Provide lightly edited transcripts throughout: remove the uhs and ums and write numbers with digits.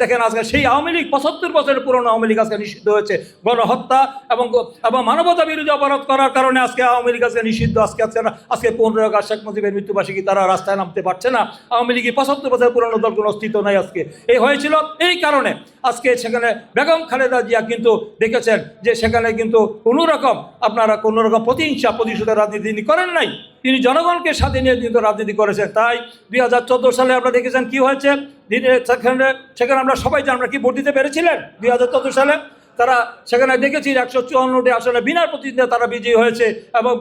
দেখেন আজকে সেই আওয়ামী লীগ 75 বছরের পুরনো আওয়ামী লীগ আজকে নিষিদ্ধ হয়েছে। গণহত্যা এবং মানবতা বিরোধী অপরাধ করার কারণে আজকে আওয়ামী লীগ আজকে নিষিদ্ধ। আজকে 15 আগস্ট শেখ মুজিবের মৃত্যুবার্ষিকী তারা রাস্তায় নামতে পারছে না। আওয়ামী লীগের 75 বছরের পুরনো দল কোনো অস্তিত্ব নাই আজকে। এই হয়েছিল এই কারণে আজকে সেখানে বেগম খালেদা জিয়া কিন্তু দেখেছেন যে সেখানে কিন্তু আপনারা কোনো রকম প্রতিহিংসা প্রতিশোধের রাজনীতি তিনি করেন নাই। তিনি জনগণকে সাথে নিয়ে কিন্তু রাজনীতি করেছেন। তাই 2014 সালে আপনারা দেখেছেন কি হয়েছে। সেখানে আমরা সবাই জানি, আমরা কি ভোট দিতে পেরেছিলেন 2014 সালে? তারা সেখানে দেখেছি 154টি আসলে বিনা প্রতিদ্বন্দ্বিতায় তারা বিজয়ী হয়েছে এবং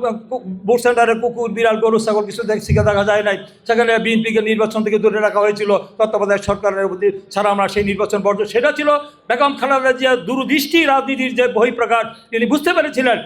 ভোট সেন্টারে কুকুর বিড়াল গরু ছাগল কিছু শিখে দেখা যায় নাই। সেখানে বিএনপিকে নির্বাচন থেকে দূরে রাখা হয়েছিল তত্ত্বাবধায়ক সরকারের প্রতি ছাড়া আমরা সেই নির্বাচন বর্জন। সেটা ছিল বেগম খালেদা জিয়া দূরদৃষ্টি রাজনীতির যে বহিঃপ্রকাশ। তিনি বুঝতে পেরেছিলেন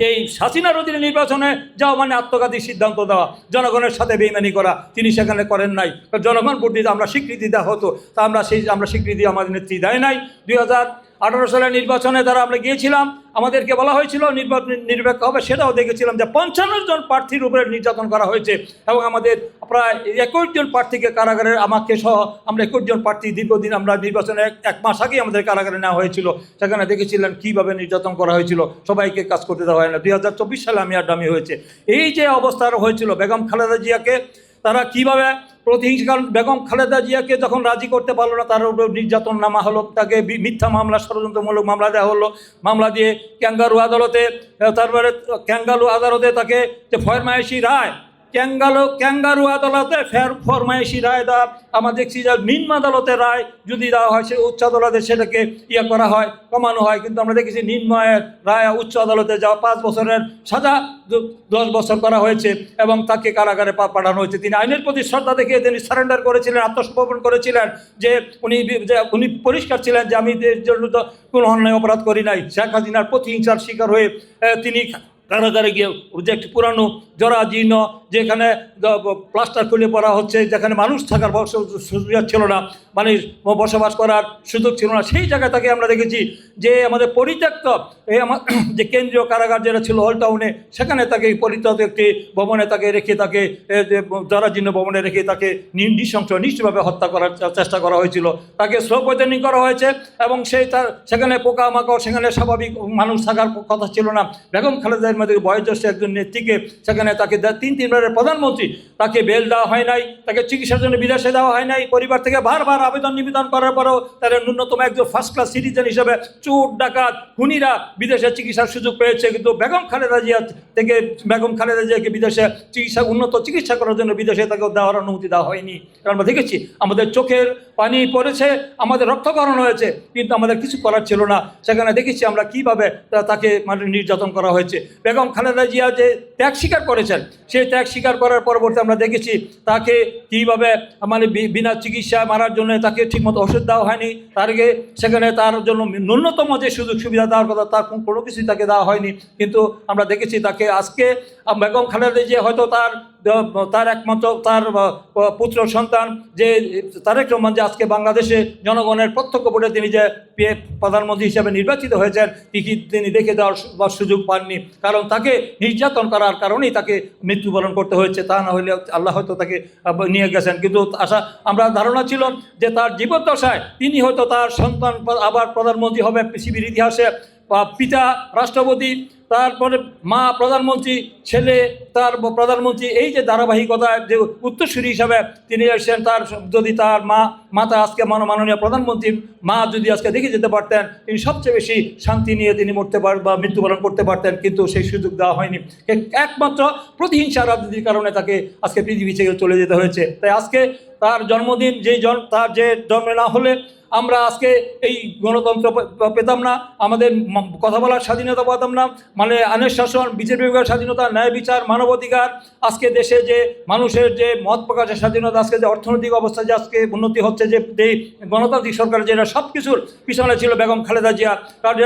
এই হাসিনার অধীনে নির্বাচনে যাওয়া মানে আত্মঘাতী সিদ্ধান্ত দেওয়া, জনগণের সাথে বেইমানি করা। তিনি সেখানে করেন নাই। জনগণ ভোট দিতে আমরা স্বীকৃতি দেওয়া হতো, তা আমরা স্বীকৃতি আমাদের নেত্রী দেয় নাই। 2018 সালের নির্বাচনে দ্বারা আমরা গিয়েছিলাম, আমাদেরকে বলা হয়েছিল নির্বাচন নিরপেক্ষ হবে, সেটাও দেখেছিলাম যে 55 জন প্রার্থীর উপরে নির্যাতন করা হয়েছে এবং আমাদের প্রায় 21 জন প্রার্থীকে কারাগারে, আমাকে সহ আমরা 21 জন প্রার্থী দীর্ঘদিন আমরা নির্বাচনে 1 মাস আগেই আমাদের কারাগারে নেওয়া হয়েছিল। সেখানে দেখেছিলেন কীভাবে নির্যাতন করা হয়েছিল, সবাইকে কাজ করতে দেওয়া হয় না। 2024 সালে আমি আড্ডামি হয়েছে। এই যে অবস্থা হয়েছিল বেগম খালেদা জিয়াকে তারা কীভাবে প্রতিহিংসা, কারণ বেগম খালেদা জিয়াকে যখন রাজি করতে পারলো না তার উপর নির্যাতন নামা হলো, তাকে মিথ্যা মামলা ষড়যন্ত্রমূলক মামলা দেওয়া হলো। মামলা দিয়ে ক্যাঙ্গারু আদালতে, তারপরে ক্যাঙ্গারু আদালতে তাকে যে ফরমায়েশি রায়, ক্যাঙ্গারু আদালতে ফরমায়েশি রায় দেওয়া, আমরা দেখছি যে নিম্ন আদালতের রায় যদি দেওয়া হয় সে উচ্চ আদালতে সেটাকে করা হয়, কমানো হয়। কিন্তু আমরা দেখেছি নিম্ন রায় উচ্চ আদালতে যাওয়া 5 বছরের সাজা 10 বছর করা হয়েছে এবং তাকে কারাগারে পাঠানো হয়েছে। তিনি আইনের প্রতি শ্রদ্ধা দেখিয়ে তিনি সারেন্ডার করেছিলেন, আত্মসমর্পণ করেছিলেন যে উনি পরিষ্কার ছিলেন যে আমি এর জন্য তো কোনো অন্যায় অপরাধ করি নাই। শেখ হাসিনার প্রতিহিংসার শিকার হয়ে তিনি কারাগারে গিয়ে যে একটি পুরানো জরাজীর্ণ, যেখানে প্লাস্টার খুলে পড়া হচ্ছে, যেখানে মানুষ থাকার সুযোগ ছিল না, মানে বসবাস করার সুযোগ ছিল না, সেই জায়গায় তাকে আমরা দেখেছি যে আমাদের পরিত্যক্ত যে কেন্দ্রীয় কারাগার যেটা ছিল ওল্ড টাউনে, সেখানে তাকে পরিত্যক্ত একটি ভবনে তাকে রেখে, তাকে জরাজীর্ণ ভবনে রেখে তাকে নিশ্চয়ভাবে হত্যা করার চেষ্টা করা হয়েছিল। তাকে স্লো পয়জনিং করা হয়েছে এবং সেখানে পোকামাকড়, সেখানে স্বাভাবিক মানুষ থাকার কথা ছিল না। বেগম খালেদা মধ্যে বয়োজ্যেষ্ঠ একজন নেত্রীকে সেখানে তাকে 3 প্রধানমন্ত্রী, তাকে বেল দেওয়া হয় নাই, তাকে চিকিৎসার জন্য বিদেশে দেওয়া হয় নাই। পরিবার থেকে বারবার আবেদন নিবেদন করার পরেও তারা ন্যূনতম একজন ফার্স্ট ক্লাস সিটিজেন হিসেবে চোর ডাকাত খুনিরা বিদেশে চিকিৎসার সুযোগ পেয়েছে, কিন্তু বেগম খালেদা জিয়াকে বিদেশে উন্নত চিকিৎসা করার জন্য বিদেশে তাকে দেওয়ার অনুমতি দেওয়া হয়নি। কারণ আমরা দেখেছি আমাদের চোখের পানি পড়েছে, আমাদের রক্তকরণ হয়েছে, কিন্তু আমাদের কিছু করার ছিল না। সেখানে দেখেছি আমরা কীভাবে তাকে নির্যাতন করা হয়েছে। বেগম খালেদা জিয়া যে ত্যাগ স্বীকার করেছেন, সেই ত্যাগ স্বীকার করার পরবর্তী আমরা দেখেছি তাকে কীভাবে বিনা চিকিৎসা মারার জন্য তাকে ঠিকমতো ওষুধ দেওয়া হয়নি, সেখানে তার জন্য ন্যূনতম যে সুযোগ সুবিধা দেওয়ার কথা তার কোনো কিছুই তাকে দেওয়া হয়নি। কিন্তু আমরা দেখেছি তাকে আজকে বেগম খালেদা জিয়া হয়তো তার একমাত্র তার পুত্র সন্তান যে তারেক রহমান, যে আজকে বাংলাদেশে জনগণের প্রত্যক্ষ ভোটে তিনি যে প্রধানমন্ত্রী হিসেবে নির্বাচিত হয়েছেন, তিনি দেখে দেওয়ার সুযোগ পাননি। কারণ তাকে নির্যাতন করার কারণেই তাকে মৃত্যুবরণ করতে হয়েছে। তা না হলে আল্লাহ হয়তো তাকে নিয়ে গেছেন। কিন্তু আমরা ধারণা ছিল যে তার জীবদ্দশায় তিনি হয়তো তার সন্তান আবার প্রধানমন্ত্রী হবে পৃথিবীর ইতিহাসে। পিতা রাষ্ট্রপতি, তারপরে মা প্রধানমন্ত্রী, ছেলে তার প্রধানমন্ত্রী, এই যে ধারাবাহিকতা যে উত্তরসূরি হিসাবে তিনি এসেছেন, যদি তার মাতা আজকে মাননীয় প্রধানমন্ত্রীর মা যদি আজকে দেখে যেতে পারতেন, তিনি সবচেয়ে বেশি শান্তি নিয়ে তিনি মরতে বা মৃত্যুবরণ করতে পারতেন, কিন্তু সেই সুযোগ দেওয়া হয়নি। একমাত্র প্রতিহিংসা রাজনীতির কারণে তাকে আজকে পৃথিবী থেকে চলে যেতে হয়েছে। তাই আজকে তার জন্মদিন, তার যে জন্ম না হলে আমরা আজকে এই গণতন্ত্র পেতাম না, আমাদের কথা বলার স্বাধীনতা পেতাম না, আইনের শাসন, বিচার বিভাগের স্বাধীনতা, ন্যায় বিচার, মানবাধিকার, আজকে দেশে যে মানুষের যে মত প্রকাশের স্বাধীনতা, আজকে যে অর্থনৈতিক অবস্থা যে আজকে উন্নতি হচ্ছে, যে গণতান্ত্রিক সরকার যেটা সব কিছুর পিছনে ছিল বেগম খালেদা জিয়া, তার